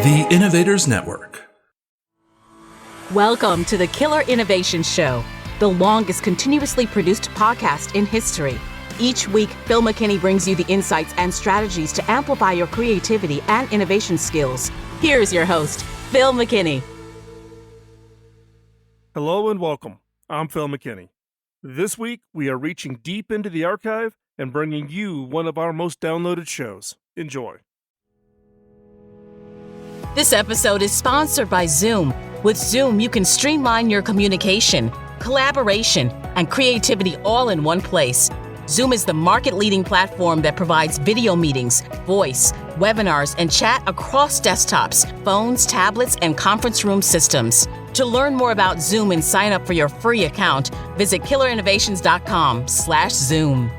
The Innovators Network. Welcome to the Killer Innovation Show, the longest continuously produced podcast in history. Each week, Phil McKinney brings you the insights and strategies to amplify your creativity and innovation skills. Here's your host, Phil McKinney. Hello and welcome. I'm Phil McKinney. This week, we are reaching deep into the archive and bringing you one of our most downloaded shows. Enjoy. This episode is sponsored by Zoom. With Zoom, you can streamline your communication, collaboration, and creativity all in one place. Zoom is the market-leading platform that provides video meetings, voice, webinars, and chat across desktops, phones, tablets, and conference room systems. To learn more about Zoom and sign up for your free account, visit killerinnovations.com/Zoom.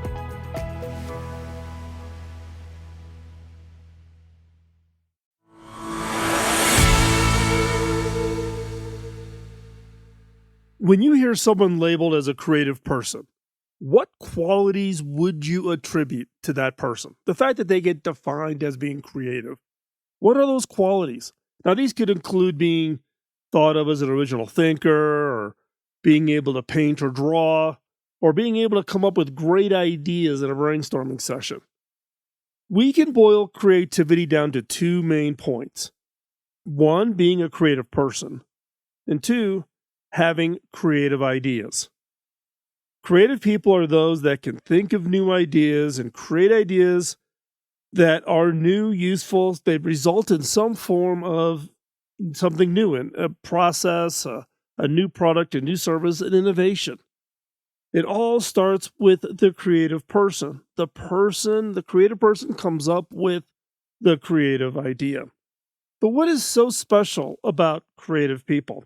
When you hear someone labeled as a creative person, what qualities would you attribute to that person? The fact that they get defined as being creative. What are those qualities? Now, these could include being thought of as an original thinker, or being able to paint or draw, or being able to come up with great ideas in a brainstorming session. We can boil creativity down to two main points. One, being a creative person, and two, having creative ideas. Creative people are those that can think of new ideas and create ideas that are new, useful. They result in some form of something new, in a process, a new product, a new service, an innovation. It all starts with the creative person. The creative person comes up with the creative idea. But what is so special about creative people?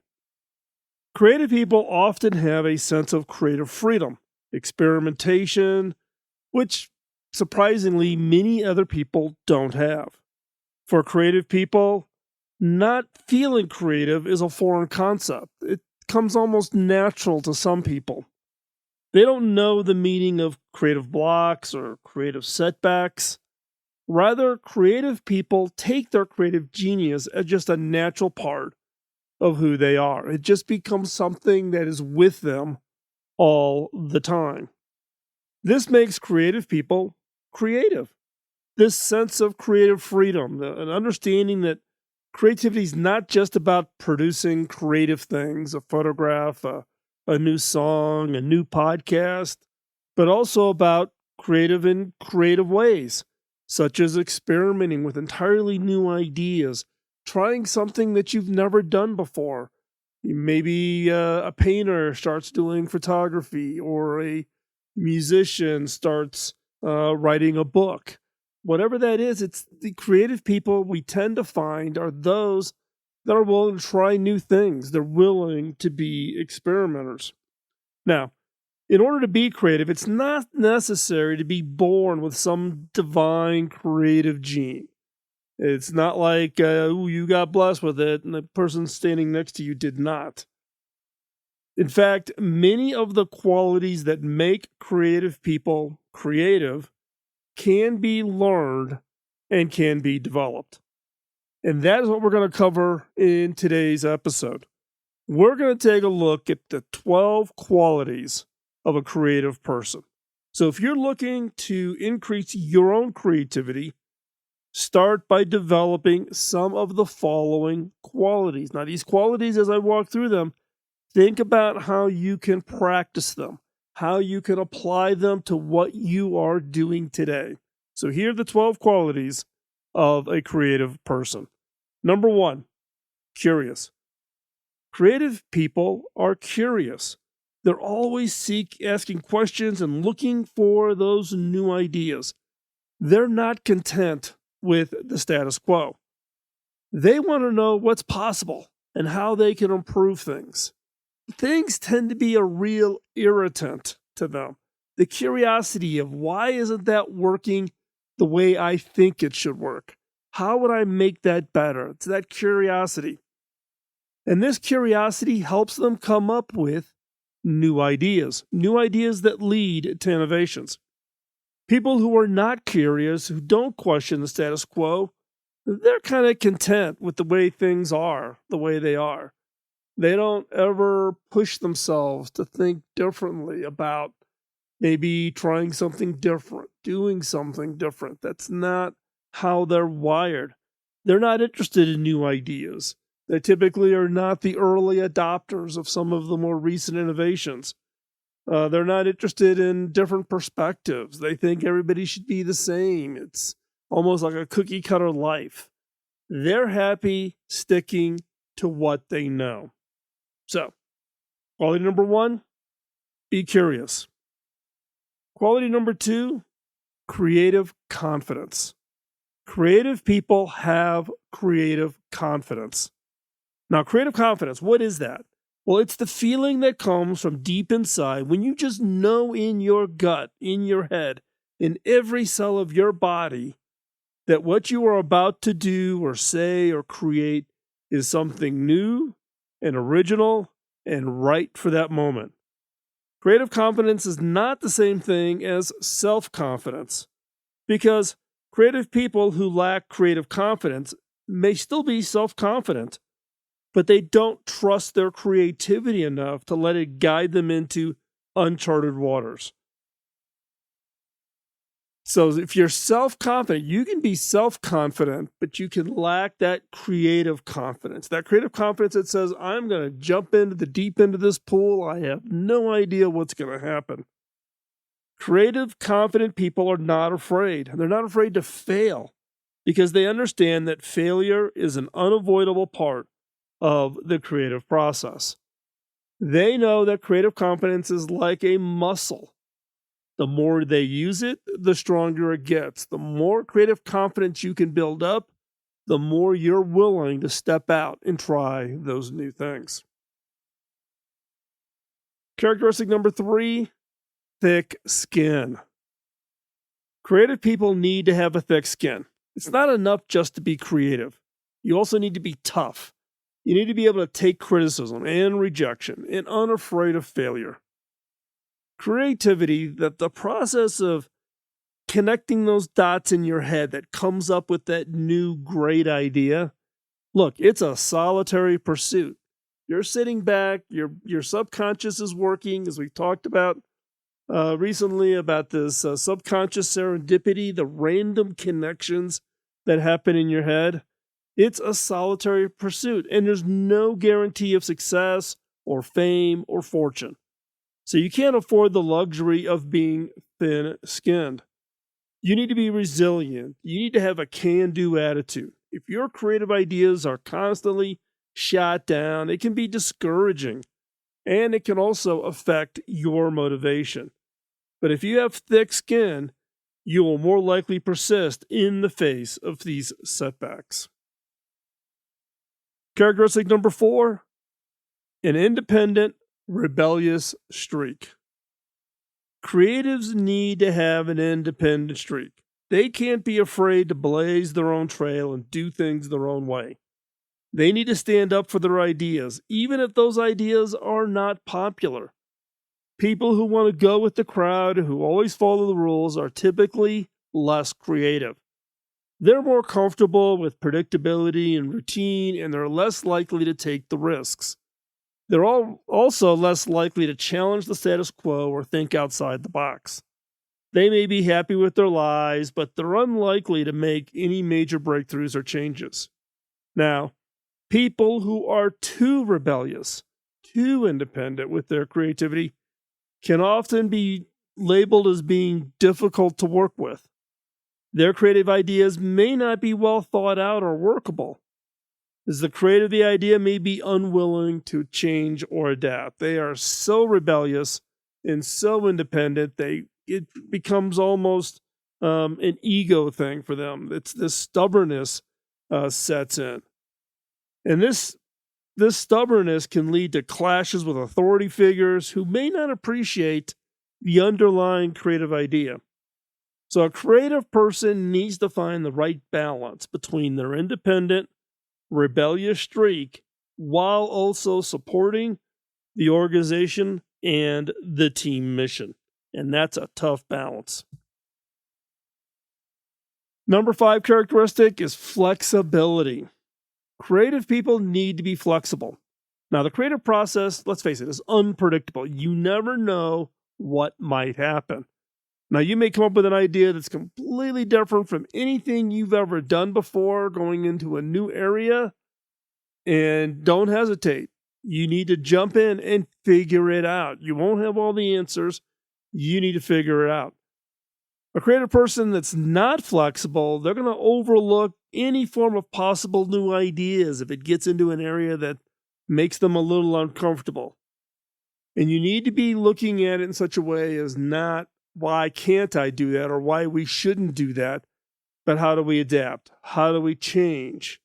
Creative people often have a sense of creative freedom, experimentation, which surprisingly many other people don't have. For creative people, not feeling creative is a foreign concept. It comes almost natural to some people. They don't know the meaning of creative blocks or creative setbacks. Rather, creative people take their creative genius as just a natural part of who they are. It just becomes something that is with them all the time. This makes creative people creative. This sense of creative freedom, an understanding that creativity is not just about producing creative things, a photograph, a new song, a new podcast, but also about creative in creative ways, such as experimenting with entirely new ideas, trying something that you've never done before. Maybe a painter starts doing photography, or a musician starts writing a book. Whatever that is, it's the creative people we tend to find are those that are willing to try new things. They're willing to be experimenters. Now, in order to be creative, it's not necessary to be born with some divine creative gene. It's not like, you got blessed with it and the person standing next to you did not. In fact, many of the qualities that make creative people creative can be learned and can be developed. And that is what we're going to cover in today's episode. We're going to take a look at the 12 qualities of a creative person. So if you're looking to increase your own creativity, start by developing some of the following qualities. Now, these qualities, as I walk through them, think about how you can practice them, how you can apply them to what you are doing today. So here are the 12 qualities of a creative person. Number 1, curious. Creative people are curious. They're always asking questions and looking for those new ideas. They're not content with the status quo. They want to know what's possible and how they can improve things. Things tend to be a real irritant to them. The curiosity of, why isn't that working the way I think it should work? How would I make that better? It's that curiosity. And this curiosity helps them come up with new ideas that lead to innovations. People who are not curious, who don't question the status quo, they're kind of content with the way things are, the way they are. They don't ever push themselves to think differently about maybe trying something different, doing something different. That's not how they're wired. They're not interested in new ideas. They typically are not the early adopters of some of the more recent innovations. They're not interested in different perspectives. They think everybody should be the same. It's almost like a cookie cutter life. They're happy sticking to what they know. So, quality number 1, be curious. Quality number 2, creative confidence. Creative people have creative confidence. Now, creative confidence, what is that? Well, it's the feeling that comes from deep inside when you just know in your gut, in your head, in every cell of your body, that what you are about to do or say or create is something new and original and right for that moment. Creative confidence is not the same thing as self-confidence, because creative people who lack creative confidence may still be self-confident, but they don't trust their creativity enough to let it guide them into uncharted waters. So if you're self-confident, you can be self-confident, but you can lack that creative confidence. That creative confidence that says, I'm going to jump into the deep end of this pool. I have no idea what's going to happen. Creative, confident people are not afraid. And they're not afraid to fail because they understand that failure is an unavoidable part of the creative process. They know that creative confidence is like a muscle. The more they use it, the stronger it gets. The more creative confidence you can build up, the more you're willing to step out and try those new things. Characteristic number 3, thick skin. Creative people need to have a thick skin. It's not enough just to be creative. You also need to be tough. You need to be able to take criticism and rejection and unafraid of failure. Creativity, that the process of connecting those dots in your head that comes up with that new great idea. Look, it's a solitary pursuit. You're sitting back, your subconscious is working, as we talked about recently about this subconscious serendipity, the random connections that happen in your head. It's a solitary pursuit, and there's no guarantee of success or fame or fortune. So you can't afford the luxury of being thin-skinned. You need to be resilient. You need to have a can-do attitude. If your creative ideas are constantly shot down, it can be discouraging, and it can also affect your motivation. But if you have thick skin, you will more likely persist in the face of these setbacks. Characteristic number 4, an independent, rebellious streak. Creatives need to have an independent streak. They can't be afraid to blaze their own trail and do things their own way. They need to stand up for their ideas, even if those ideas are not popular. People who want to go with the crowd, who always follow the rules, are typically less creative. They're more comfortable with predictability and routine, and they're less likely to take the risks. They're also less likely to challenge the status quo or think outside the box. They may be happy with their lives, but they're unlikely to make any major breakthroughs or changes. Now, people who are too rebellious, too independent with their creativity, can often be labeled as being difficult to work with. Their creative ideas may not be well thought out or workable, as the creator of the idea may be unwilling to change or adapt. They are so rebellious and so independent, it becomes almost an ego thing for them. It's this stubbornness sets in. And this stubbornness can lead to clashes with authority figures who may not appreciate the underlying creative idea. So a creative person needs to find the right balance between their independent, rebellious streak while also supporting the organization and the team mission. And that's a tough balance. Number 5 characteristic is flexibility. Creative people need to be flexible. Now, the creative process, let's face it, is unpredictable. You never know what might happen. Now, you may come up with an idea that's completely different from anything you've ever done before, going into a new area, and don't hesitate. You need to jump in and figure it out. You won't have all the answers. You need to figure it out. A creative person that's not flexible, they're going to overlook any form of possible new ideas if it gets into an area that makes them a little uncomfortable. And you need to be looking at it in such a way as not, why can't I do that, or why we shouldn't do that, but how do we adapt? How do we change?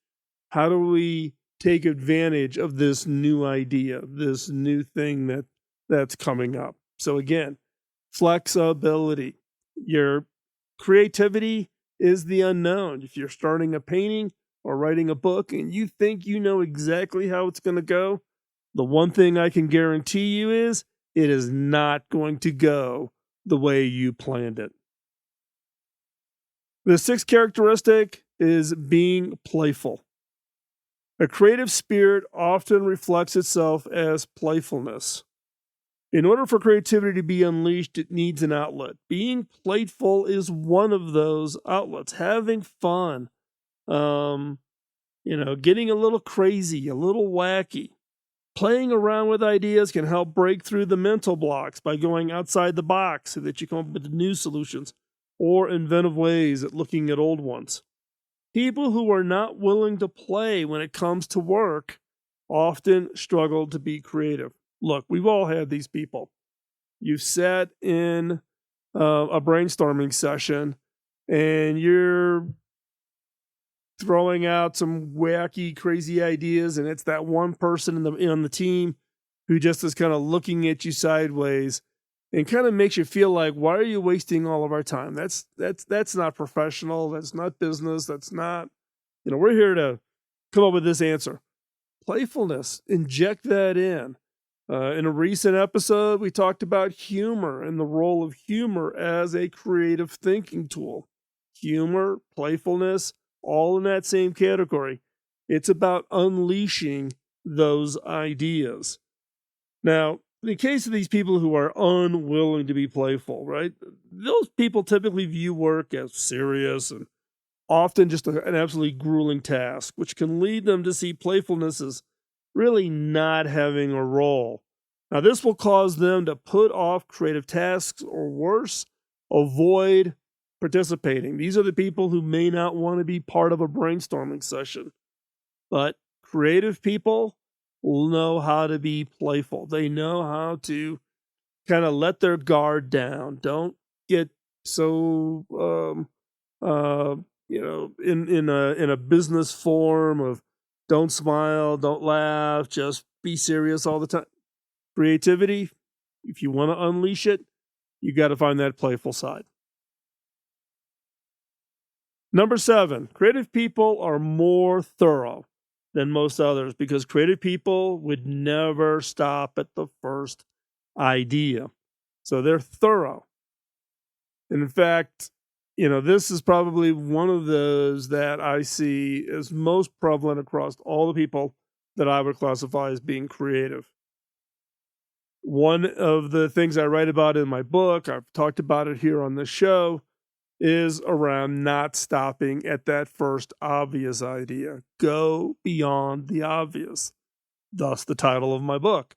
How do we take advantage of this new idea, this new thing that's coming up? So again, flexibility. Your creativity is the unknown. If you're starting a painting or writing a book and you think you know exactly how it's going to go, the one thing I can guarantee you is it is not going to go the way you planned it. The 6th characteristic is being playful. A creative spirit often reflects itself as playfulness. In order for creativity to be unleashed, it needs an outlet. Being playful is one of those outlets. Having fun, getting a little crazy, a little wacky. Playing around with ideas can help break through the mental blocks by going outside the box so that you come up with new solutions or inventive ways at looking at old ones. People who are not willing to play when it comes to work often struggle to be creative. Look, we've all had these people. You've sat in a brainstorming session and you're throwing out some wacky, crazy ideas, and it's that one person on the team who just is kind of looking at you sideways and kind of makes you feel like, why are you wasting all of our time? That's not professional. That's not business. That's not, we're here to come up with this answer. Playfulness, inject that in. In a recent episode, we talked about humor and the role of humor as a creative thinking tool. Humor, playfulness, all in that same category. It's about unleashing those ideas. Now, in the case of these people who are unwilling to be playful, right? Those people typically view work as serious and often just an absolutely grueling task, which can lead them to see playfulness as really not having a role. Now, this will cause them to put off creative tasks or worse, avoid participating. These are the people who may not want to be part of a brainstorming session. But creative people will know how to be playful. They know how to kind of let their guard down. Don't get so in a business form of don't smile, don't laugh, just be serious all the time. Creativity, if you want to unleash it, you got to find that playful side. Number 7, creative people are more thorough than most others because creative people would never stop at the first idea. So they're thorough. And in fact, this is probably one of those that I see as most prevalent across all the people that I would classify as being creative. One of the things I write about in my book, I've talked about it here on this show, is around not stopping at that first obvious idea. Go beyond the obvious. Thus the title of my book.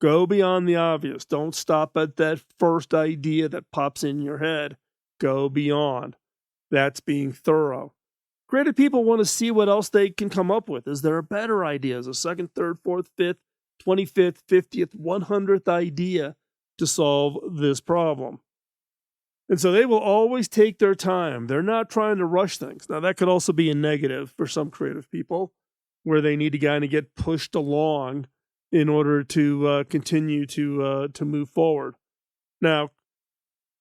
Go beyond the obvious. Don't stop at that first idea that pops in your head. Go beyond. That's being thorough. Creative people want to see what else they can come up with. Is there a better idea? Is a second, third, fourth, fifth, 25th, 50th, 100th idea to solve this problem? And so they will always take their time. They're not trying to rush things. Now, that could also be a negative for some creative people, where they need to kind of get pushed along in order to continue to move forward. Now,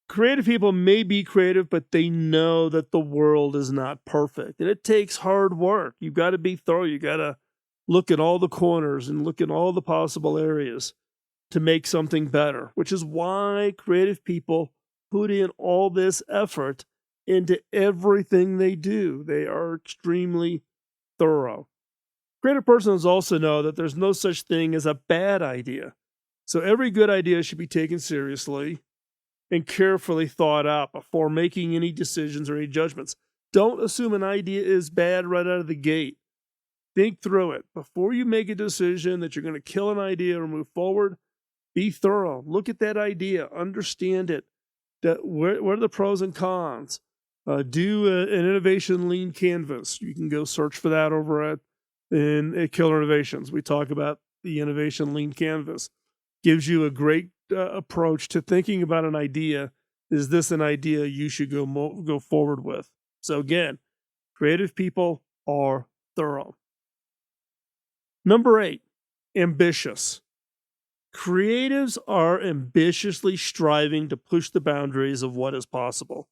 creative people may be creative, but they know that the world is not perfect. And it takes hard work. You've got to be thorough. You got to look at all the corners and look at all the possible areas to make something better, which is why creative people put in all this effort into everything they do. They are extremely thorough. Creative persons also know that there's no such thing as a bad idea. So every good idea should be taken seriously and carefully thought out before making any decisions or any judgments. Don't assume an idea is bad right out of the gate. Think through it. Before you make a decision that you're going to kill an idea or move forward, be thorough. Look at that idea. Understand it. What are the pros and cons? Do an innovation lean canvas. You can go search for that over at Killer Innovations. We talk about the innovation lean canvas. Gives you a great approach to thinking about an idea. Is this an idea you should go forward with? So again, creative people are thorough. Number 8, ambitious. Creatives are ambitiously striving to push the boundaries of what is possible.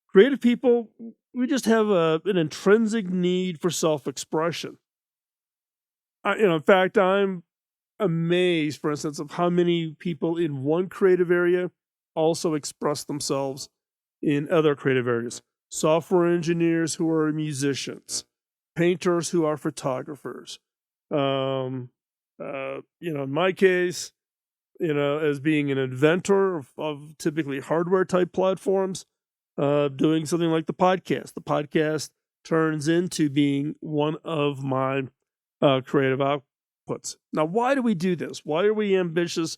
Creative people, we just have an intrinsic need for self-expression. In fact, I'm amazed, for instance, of how many people in one creative area also express themselves in other creative areas. Software engineers who are musicians, painters who are photographers. In my case, as being an inventor of typically hardware type platforms, doing something like the podcast. The podcast turns into being one of my creative outputs. Now, why do we do this? Why are we ambitious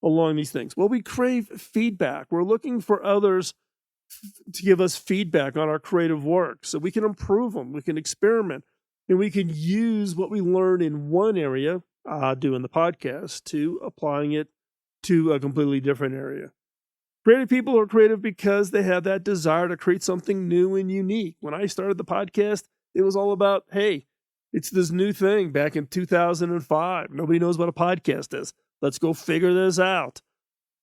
along these things? Well, we crave feedback. We're looking for others to give us feedback on our creative work so we can improve them, we can experiment, and we can use what we learn in one area, doing the podcast, to applying it to a completely different area. Creative people are creative because they have that desire to create something new and unique. When I started the podcast, it was all about, hey, it's this new thing back in 2005. Nobody knows what a podcast is. Let's go figure this out.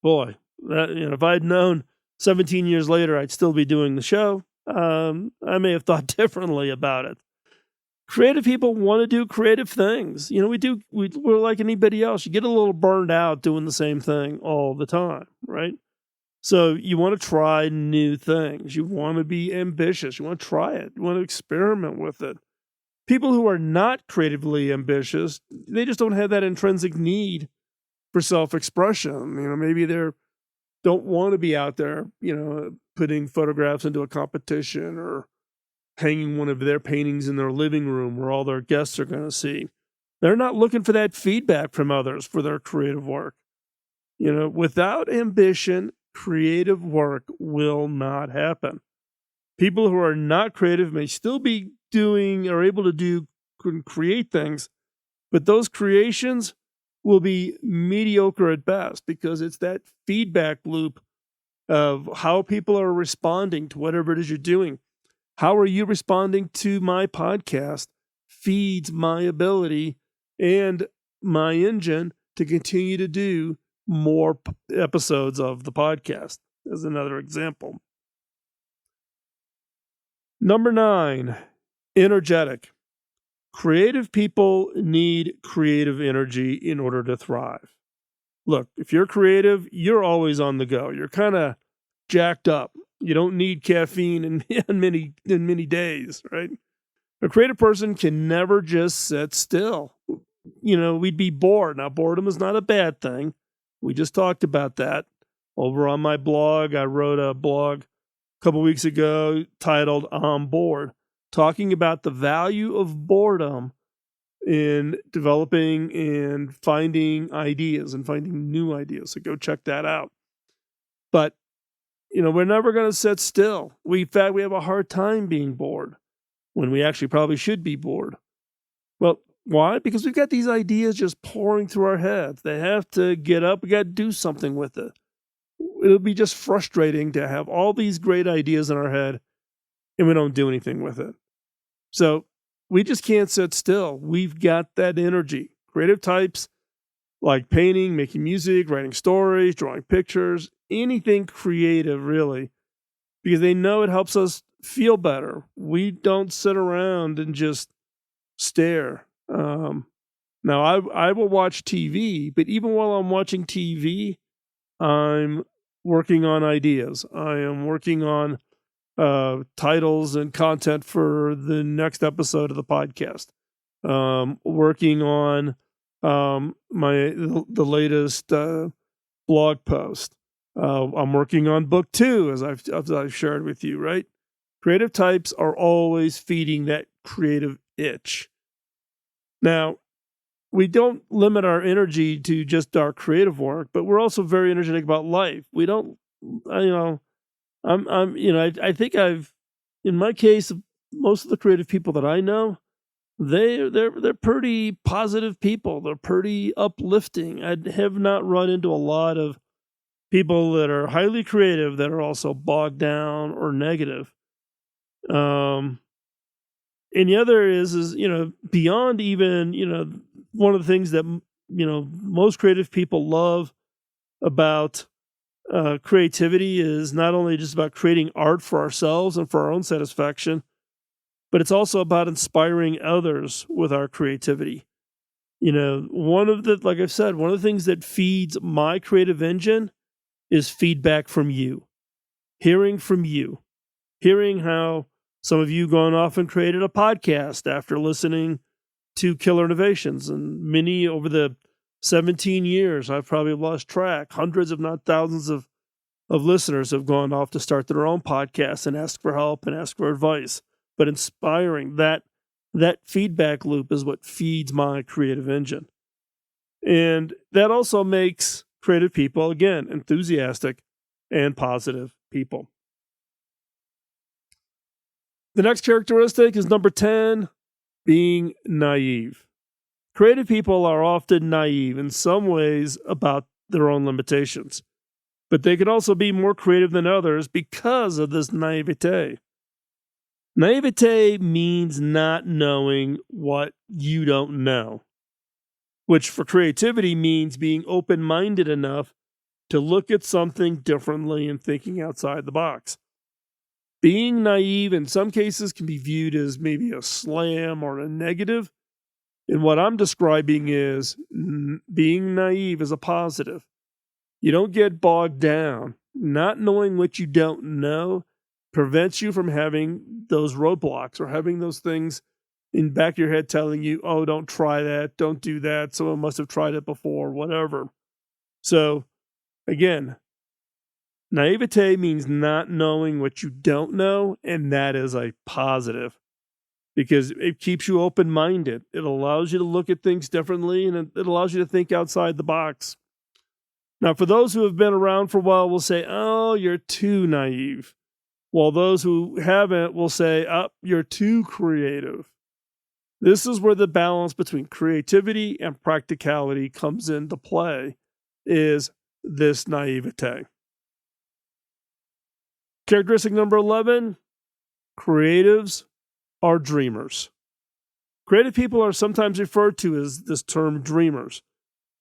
Boy, if I had known 17 years later I'd still be doing the show, I may have thought differently about it. Creative people want to do creative things. We're like anybody else. You get a little burned out doing the same thing all the time, right? So you want to try new things. You want to be ambitious. You want to try it. You want to experiment with it. People who are not creatively ambitious, they just don't have that intrinsic need for self-expression. Maybe they don't want to be out there, putting photographs into a competition or hanging one of their paintings in their living room where all their guests are going to see. They're not looking for that feedback from others for their creative work. Without ambition, creative work will not happen. People who are not creative may still be doing or able to do and create things, but those creations will be mediocre at best because it's that feedback loop of how people are responding to whatever it is you're doing. How are you responding to my podcast feeds my ability and my engine to continue to do more episodes of the podcast, as another example. Number 9, energetic. Creative people need creative energy in order to thrive. Look, if you're creative, you're always on the go. You're kind of jacked up. You don't need caffeine in many days, right? A creative person can never just sit still. We'd be bored. Now, boredom is not a bad thing. We just talked about that. Over on my blog, I wrote a blog a couple weeks ago titled I'm Bored, talking about the value of boredom in developing and finding ideas and finding new ideas. So go check that out. But, we're never going to sit still. In fact, we have a hard time being bored when we actually probably should be bored. Well, why? Because we've got these ideas just pouring through our heads. They have to get up. We got to do something with it. It'll be just frustrating to have all these great ideas in our head and we don't do anything with it. So we just can't sit still. We've got that energy. Creative types like painting, making music, writing stories, drawing pictures, anything creative really, because they know it helps us feel better. We don't sit around and just stare. Now I will watch TV, but even while I'm watching TV, I'm working on ideas. I am working on titles and content for the next episode of the podcast. Working on the latest blog post. I'm working on book 2, as I've shared with you, right? Creative types are always feeding that creative itch. Now, we don't limit our energy to just our creative work, but we're also very energetic about life. We don't, I think in my case, most of the creative people that I know, they're pretty positive people. They're pretty uplifting. I have not run into a lot of people that are highly creative that are also bogged down or negative. And the other is beyond even, one of the things that, most creative people love about creativity is not only just about creating art for ourselves and for our own satisfaction, but it's also about inspiring others with our creativity. Like I've said, one of the things that feeds my creative engine is feedback from you, hearing from you, hearing how some of you gone off and created a podcast after listening to Killer Innovations, and many over the 17 years, I've probably lost track. Hundreds, if not thousands of listeners have gone off to start their own podcasts and ask for help and ask for advice. But inspiring that feedback loop is what feeds my creative engine. And that also makes creative people, again, enthusiastic and positive people. The next characteristic is number 10, being naive. Creative people are often naive in some ways about their own limitations, but they can also be more creative than others because of this naivete. Naivete means not knowing what you don't know, which for creativity means being open-minded enough to look at something differently and thinking outside the box. Being naive in some cases can be viewed as maybe a slam or a negative. And what I'm describing is being naive is a positive. You don't get bogged down. Not knowing what you don't know prevents you from having those roadblocks or having those things in the back of your head telling you, oh, don't try that, don't do that, someone must have tried it before, whatever. So, again, naivete means not knowing what you don't know, and that is a positive because it keeps you open-minded. It allows you to look at things differently, and it allows you to think outside the box. Now, for those who have been around for a while, will say, oh, you're too naive. While those who haven't will say, oh, you're too creative. This is where the balance between creativity and practicality comes into play, is this naivete. Characteristic number 11, creatives are dreamers. Creative people are sometimes referred to as this term dreamers.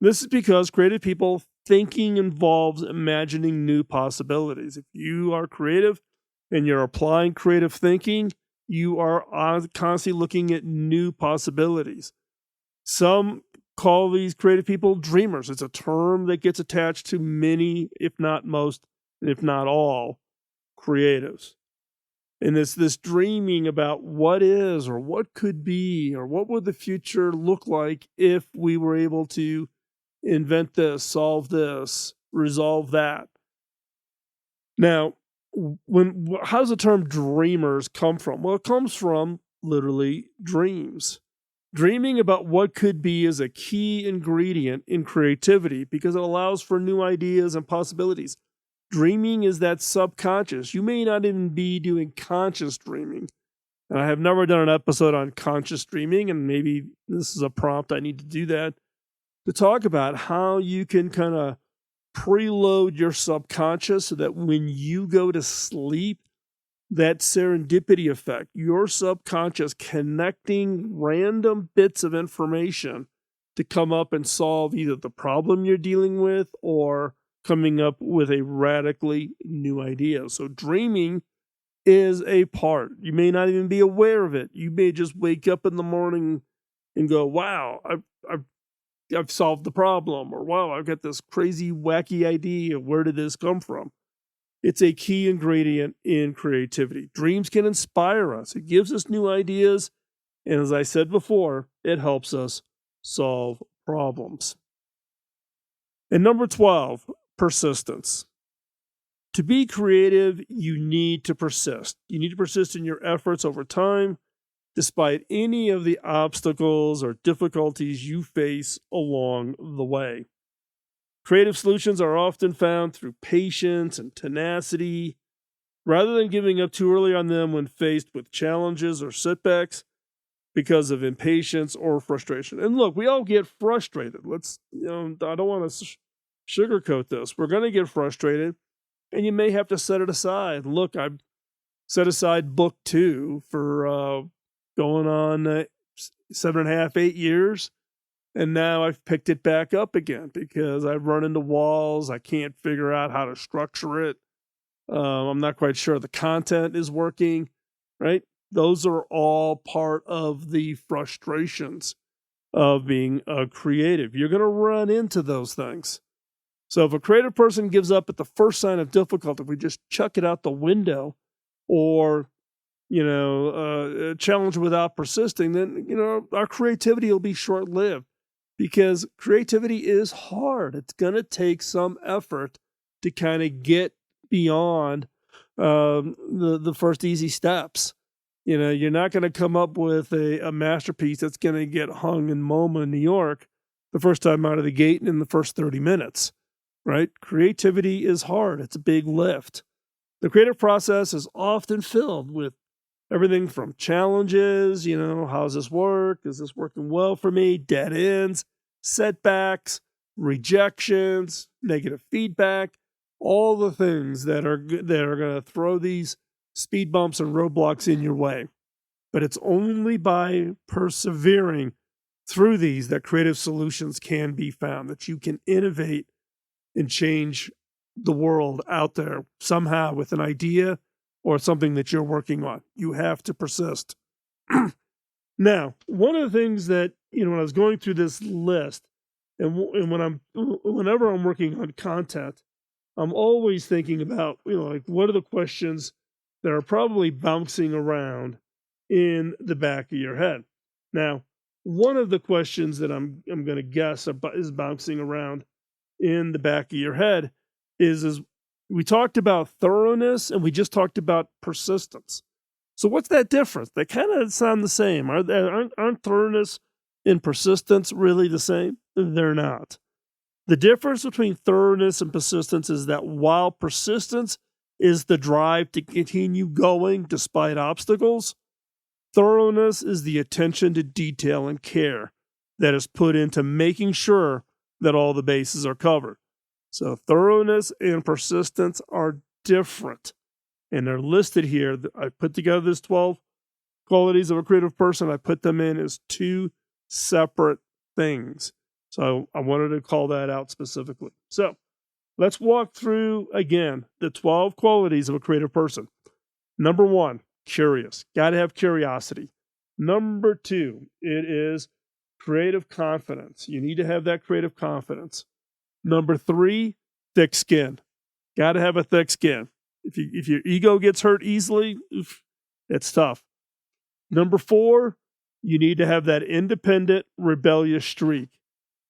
This is because creative people thinking involves imagining new possibilities. If you are creative and you're applying creative thinking, you are constantly looking at new possibilities. Some call these creative people dreamers. It's a term that gets attached to many, if not most, and if not all, creatives. And it's this dreaming about what is or what could be or what would the future look like if we were able to invent this, solve this, resolve that. Now, how does the term dreamers come from? Well, it comes from literally dreams. Dreaming about what could be is a key ingredient in creativity because it allows for new ideas and possibilities. Dreaming is that subconscious. You may not even be doing conscious dreaming. And I have never done an episode on conscious dreaming, and maybe this is a prompt. I need to do that, to talk about how you can kind of preload your subconscious so that when you go to sleep, that serendipity effect, your subconscious connecting random bits of information to come up and solve either the problem you're dealing with or coming up with a radically new idea. So dreaming is a part. You may not even be aware of it. You may just wake up in the morning and go, wow, I've solved the problem, or wow, I've got this crazy, wacky idea. Where did this come from? It's a key ingredient in creativity. Dreams can inspire us. It gives us new ideas. And as I said before, it helps us solve problems. And number 12, persistence. To be creative, you need to persist. You need to persist in your efforts over time, despite any of the obstacles or difficulties you face along the way. Creative solutions are often found through patience and tenacity. Rather than giving up too early on them when faced with challenges or setbacks because of impatience or frustration. And look, we all get frustrated. I don't want to sugarcoat this. We're going to get frustrated, and you may have to set it aside. Look, I've set aside book 2 for going on 7.5, 8 years. And now I've picked it back up again because I've run into walls. I can't figure out how to structure it. I'm not quite sure the content is working, right? Those are all part of the frustrations of being a creative. You're going to run into those things. So if a creative person gives up at the first sign of difficulty, if we just chuck it out the window or challenge without persisting, then, our creativity will be short-lived. Because creativity is hard. It's going to take some effort to kind of get beyond the first easy steps. You're not going to come up with a masterpiece that's going to get hung in MoMA in New York the first time out of the gate and in the first 30 minutes, right? Creativity is hard. It's a big lift. The creative process is often filled with everything from challenges, how's this work? Is this working well for me? Dead ends, setbacks, rejections, negative feedback, all the things that are going to throw these speed bumps and roadblocks in your way. But it's only by persevering through these that creative solutions can be found, that you can innovate and change the world out there somehow with an idea or something that you're working on. You have to persist. Now, one of the things that, when I was going through this list, and whenever I'm working on content, I'm always thinking about, what are the questions that are probably bouncing around in the back of your head. Now, one of the questions that I'm going to guess is bouncing around in the back of your head is we talked about thoroughness and we just talked about persistence. So what's that difference? They kind of sound the same. Aren't thoroughness and persistence really the same? They're not. The difference between thoroughness and persistence is that while persistence is the drive to continue going despite obstacles, thoroughness is the attention to detail and care that is put into making sure that all the bases are covered. So thoroughness and persistence are different, and they're listed here. I put together this 12 qualities of a creative person. I put them in as 2 separate things. So I wanted to call that out specifically. So let's walk through, again, the 12 qualities of a creative person. Number 1, curious. Got to have curiosity. Number 2, it is creative confidence. You need to have that creative confidence. Number 3, thick skin. Got to have a thick skin. If your ego gets hurt easily, it's tough. Number 4, you need to have that independent, rebellious streak.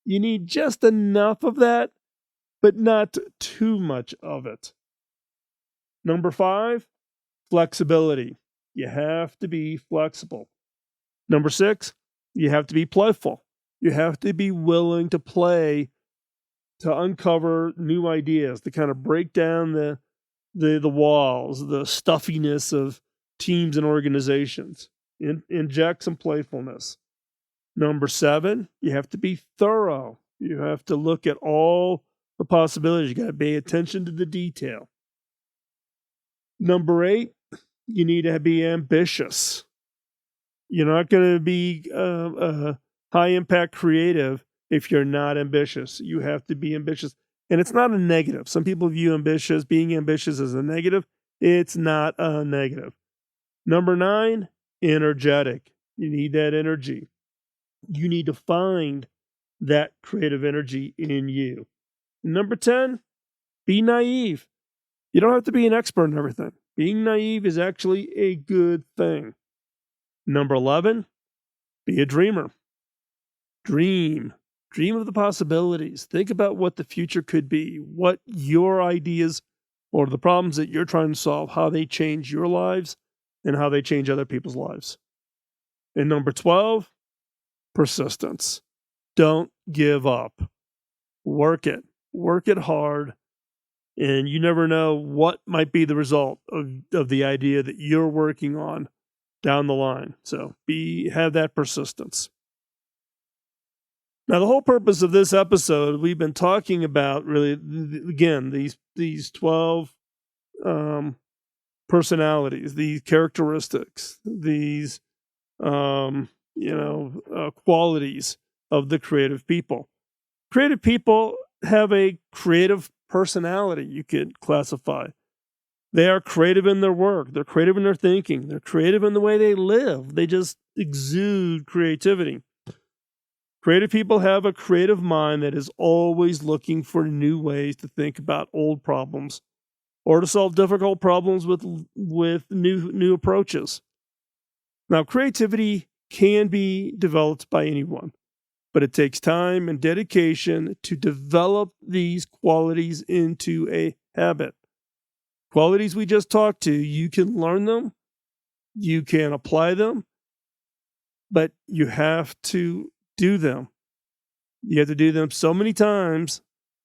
You need just enough of that, but not too much of it. Number 5, flexibility. You have to be flexible. Number 6, you have to be playful. You have to be willing to play, to uncover new ideas, to kind of break down the walls, the stuffiness of teams and organizations. Inject some playfulness. Number 7, you have to be thorough. You have to look at all the possibilities. You got to pay attention to the detail. Number 8, you need to be ambitious. You're not going to be high impact creative if you're not ambitious. You have to be ambitious. And it's not a negative. Some people view being ambitious as a negative. It's not a negative. Number 9, energetic. You need that energy. You need to find that creative energy in you. Number 10, be naive. You don't have to be an expert in everything. Being naive is actually a good thing. Number 11, be a dreamer. Dream. Dream of the possibilities. Think about what the future could be, what your ideas or the problems that you're trying to solve, how they change your lives and how they change other people's lives. And number 12, persistence. Don't give up. Work it. Work it hard. And you never know what might be the result of the idea that you're working on down the line. So have that persistence. Now, the whole purpose of this episode, we've been talking about really, again, these 12 personalities, these characteristics, these qualities of the creative people. Creative people have a creative personality, you could classify. They are creative in their work. They're creative in their thinking. They're creative in the way they live. They just exude creativity. Creative people have a creative mind that is always looking for new ways to think about old problems or to solve difficult problems with new approaches. Now, creativity can be developed by anyone, but it takes time and dedication to develop these qualities into a habit. Qualities we just talked to, you can learn them, you can apply them, but you have to do them. You have to do them so many times,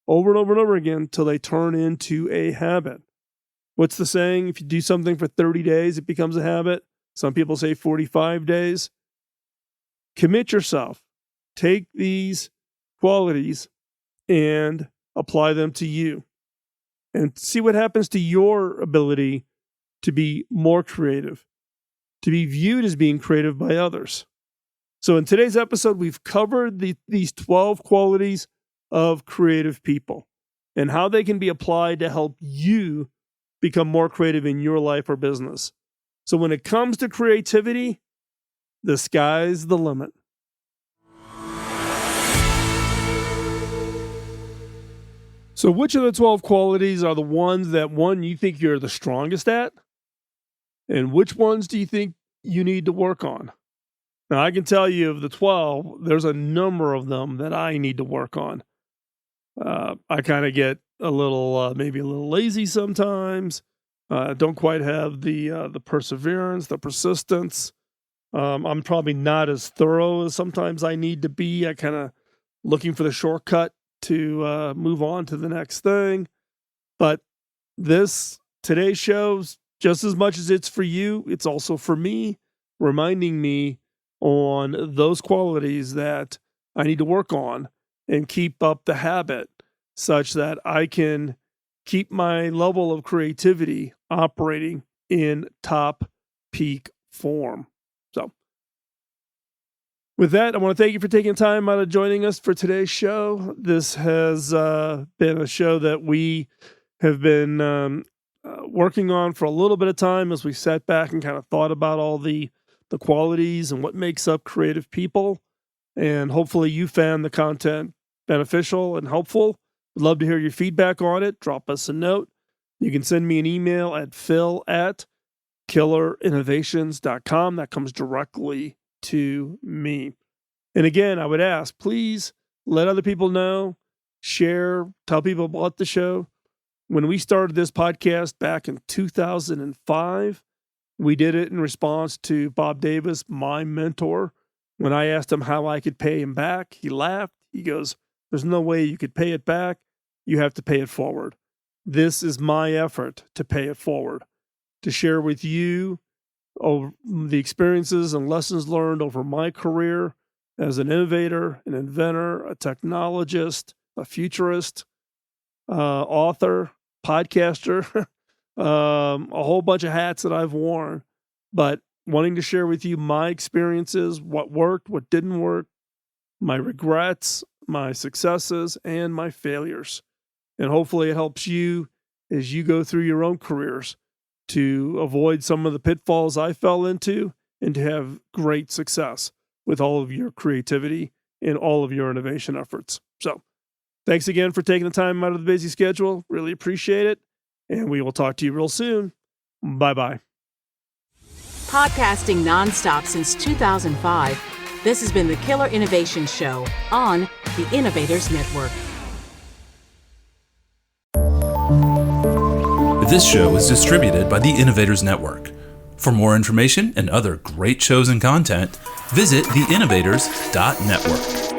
over and over and over again, till they turn into a habit. What's the saying? If you do something for 30 days, it becomes a habit. Some people say 45 days. Commit yourself. Take these qualities and apply them to you. And see what happens to your ability to be more creative, to be viewed as being creative by others. So in today's episode, we've covered these 12 qualities of creative people and how they can be applied to help you become more creative in your life or business. So when it comes to creativity, the sky's the limit. So which of the 12 qualities are the ones that, one, you think you're the strongest at? And which ones do you think you need to work on? Now, I can tell you of the 12, there's a number of them that I need to work on. I kind of get a little, maybe a little lazy sometimes. Don't quite have the perseverance, the persistence. I'm probably not as thorough as sometimes I need to be. I kind of looking for the shortcut to move on to the next thing. But today's show's just as much as it's for you, it's also for me, reminding me on those qualities that I need to work on and keep up the habit such that I can keep my level of creativity operating in top peak form. So with that, I want to thank you for taking time out of joining us for today's show. This has been a show that we have been working on for a little bit of time as we sat back and kind of thought about all the qualities and what makes up creative people. And hopefully you found the content beneficial and helpful. We'd love to hear your feedback on it. Drop us a note. You can send me an email at phil@killerinnovations.com. That comes directly to me. And again, I would ask, please let other people know, share, tell people about the show. When we started this podcast back in 2005, we did it in response to Bob Davis, my mentor. When I asked him how I could pay him back, he laughed. He goes, "There's no way you could pay it back. You have to pay it forward." This is my effort to pay it forward, to share with you over the experiences and lessons learned over my career as an innovator, an inventor, a technologist, a futurist, author, podcaster, a whole bunch of hats that I've worn, but wanting to share with you my experiences, what worked, what didn't work, my regrets, my successes, and my failures. And hopefully it helps you as you go through your own careers to avoid some of the pitfalls I fell into and to have great success with all of your creativity and all of your innovation efforts. So thanks again for taking the time out of the busy schedule. Really appreciate it. And we will talk to you real soon. Bye-bye. Podcasting nonstop since 2005, this has been the Killer Innovation Show on the Innovators Network. This show is distributed by the Innovators Network. For more information and other great shows and content, visit theinnovators.network.